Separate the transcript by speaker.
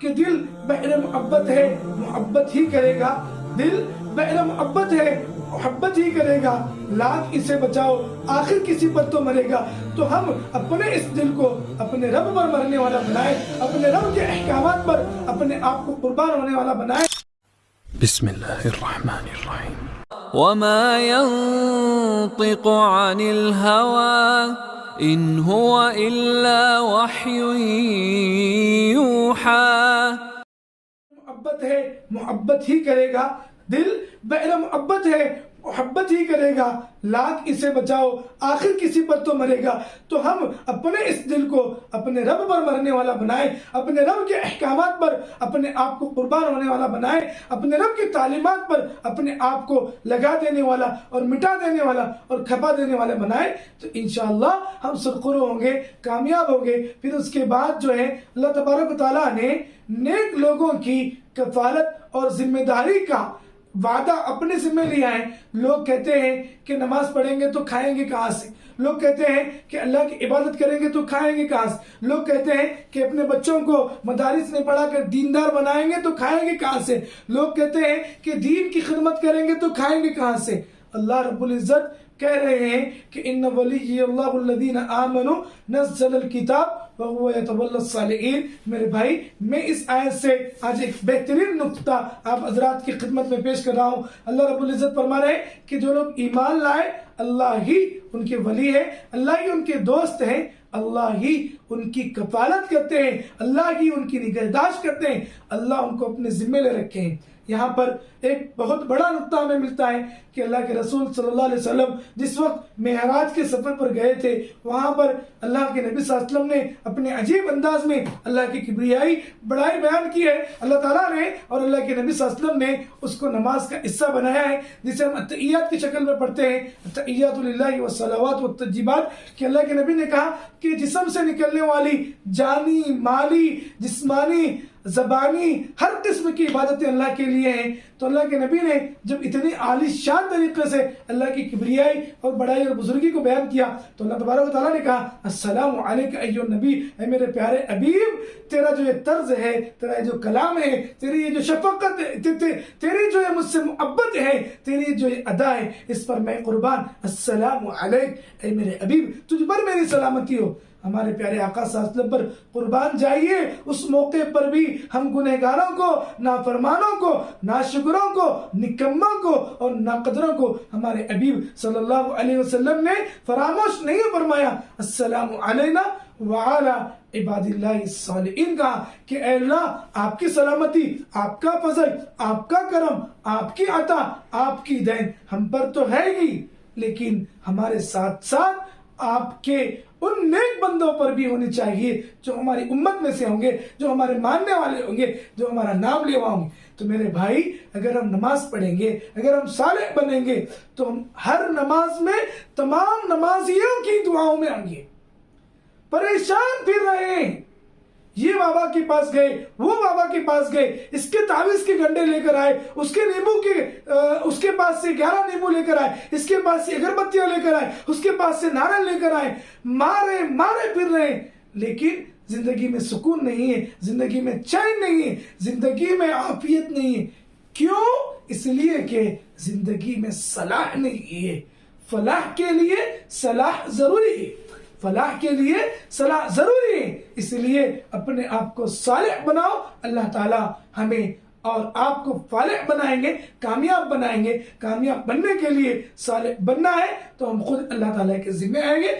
Speaker 1: کہ دل بحر محبت ہے محبت ہی کرے گا، دل بحر محبت ہے محبت ہی کرے گا، لاکھ اسے بچاؤ آخر کسی پر تو مرے گا۔ تو ہم اپنے اس دل کو اپنے رب پر مرنے والا بنائیں، اپنے رب کے احکامات پر اپنے آپ کو قربان ہونے والا بنائیں۔
Speaker 2: بسم اللہ الرحمن الرحیم۔
Speaker 3: وما ينطق عن الهوى إن هو إلا وحي يوحى۔
Speaker 1: محبت ہے محبت ہی کرے گا، دل بحر محبت ہے محبت ہی کرے گا، لاکھ اسے بچاؤ آخر کسی پر تو مرے گا۔ تو ہم اپنے اس دل کو اپنے رب پر مرنے والا بنائیں، اپنے رب کے احکامات پر اپنے آپ کو قربان ہونے والا بنائیں، اپنے رب کی تعلیمات پر اپنے آپ کو لگا دینے والا اور مٹا دینے والا اور کھپا دینے والے بنائیں۔ تو انشاءاللہ ہم سرخرو ہوں گے، کامیاب ہوں گے۔ پھر اس کے بعد جو ہے اللہ تبارک و تعالیٰ نے نیک لوگوں کی کفالت اور ذمہ داری کا وعدہ اپنے ذمہ لیا ہے۔ لوگ کہتے ہیں کہ نماز پڑھیں گے تو کھائیں گے کہاں سے، لوگ کہتے ہیں کہ اللہ کی عبادت کریں گے تو کھائیں گے کہاں سے، لوگ کہتے ہیں کہ اپنے بچوں کو مدارس میں پڑھا کر دیندار بنائیں گے تو کھائیں گے کہاں سے، لوگ کہتے ہیں کہ دین کی خدمت کریں گے تو کھائیں گے کہاں سے۔ اللہ رب العزت کہہ رہے ہیں کہ ان ولی اللہ الذین آمنوا نزل الکتاب وهو يتولى الصالحین۔ میرے بھائی میں اس آیت سے آج ایک بہترین نقطہ آپ حضرات کی خدمت میں پیش کر رہا ہوں۔ اللہ رب العزت فرما رہے ہیں کہ جو لوگ ایمان لائے اللہ ہی ان کے ولی ہے، اللہ ہی ان کے دوست ہیں، اللہ ہی ان کی کفالت کرتے ہیں، اللہ ہی ان کی نگہداشت کرتے ہیں، اللہ ان کو اپنے ذمہ لے رکھے ہیں۔ یہاں پر ایک بہت بڑا نقطہ ہمیں ملتا ہے کہ اللہ کے رسول صلی اللہ علیہ وسلم جس وقت معراج کے سفر پر گئے تھے، وہاں پر اللہ کے نبی صلی اللہ علیہ وسلم نے اپنے عجیب انداز میں اللہ کی کبریائی بڑائی بیان کی ہے۔ اللہ تعالیٰ نے اور اللہ کے نبی صلی اللہ علیہ وسلم نے اس کو نماز کا حصہ بنایا ہے، جسے ہم اتحیات کی شکل میں پڑھتے ہیں، اتحیات للہ والصلوات والتجیبات، کہ اللہ کے نبی نے کہا کہ جسم سے نکلنے والی جانی، مالی، جسمانی، زبانی ہر قسم کی عبادتیں اللہ کے لیے ہیں۔ تو اللہ کے نبی نے جب اتنی عالی شان طریقے سے اللہ کی کبریائی اور بڑائی اور بزرگی کو بیان کیا تو اللہ تبارک و تعالیٰ نے کہا السلام علیک ایھا النبی، اے میرے پیارے حبیب، تیرا جو یہ طرز ہے، تیرا جو کلام ہے، تیری یہ جو شفقت ہے، تیری جو یہ مجھ سے محبت ہے، تیری جو یہ ادا ہے، اس پر میں قربان، السلام علیک، اے میرے حبیب تجھ پر میری سلامتی ہو۔ ہمارے پیارے آقا صلی اللہ علیہ وسلم پر قربان جائیے۔ اس موقع پر بھی ہم گنہگاروں کو، نافرمانوں کو، ناشکروں کو، نکموں کو اور ناقدروں کو ہمارے حبیب صلی اللہ علیہ وسلم نے فراموش نہیں فرمایا۔ السلام علینا وعلی عباد اللہ الصالحین، کہا کہ اے اللہ آپ کی سلامتی، آپ کا فضل، آپ کا کرم، آپ کی عطا، آپ کی دین ہم پر تو ہے ہی، لیکن ہمارے ساتھ ساتھ آپ کے ان نیک بندوں پر بھی ہونی چاہیے جو ہماری امت میں سے ہوں گے، جو ہمارے ماننے والے ہوں گے، جو ہمارا نام لیوا ہوں گے۔ تو میرے بھائی اگر ہم نماز پڑھیں گے، اگر ہم صالح بنیں گے تو ہم ہر نماز میں تمام نمازیوں کی دعاؤں میں ہوں گے۔ پریشان پھر رہے ہیں، یہ بابا کے پاس گئے، وہ بابا کے پاس گئے، اس کے تعویذ کے گنڈے لے کر آئے، اس کے پاس سے 11 نیمبو لے کر آئے، اس کے پاس سے اگربتیاں لے کر آئے، اس کے پاس سے نعرے لے کر آئے، مارے پھر رہے ہیں، لیکن زندگی میں سکون نہیں ہے، زندگی میں چین نہیں ہے، زندگی میں عافیت نہیں ہے۔ کیوں؟ اس لیے کہ زندگی میں صلاح نہیں ہے۔ فلاح کے لیے صلاح ضروری ہے، فلاح کے لیے صلاح ضروری ہے، اس لیے اپنے آپ کو صالح بناؤ۔ اللہ تعالی ہمیں اور آپ کو فالح بنائیں گے، کامیاب بنائیں گے۔ کامیاب بننے کے لیے صالح بننا ہے تو ہم خود اللہ تعالیٰ کے ذمہ آئیں گے۔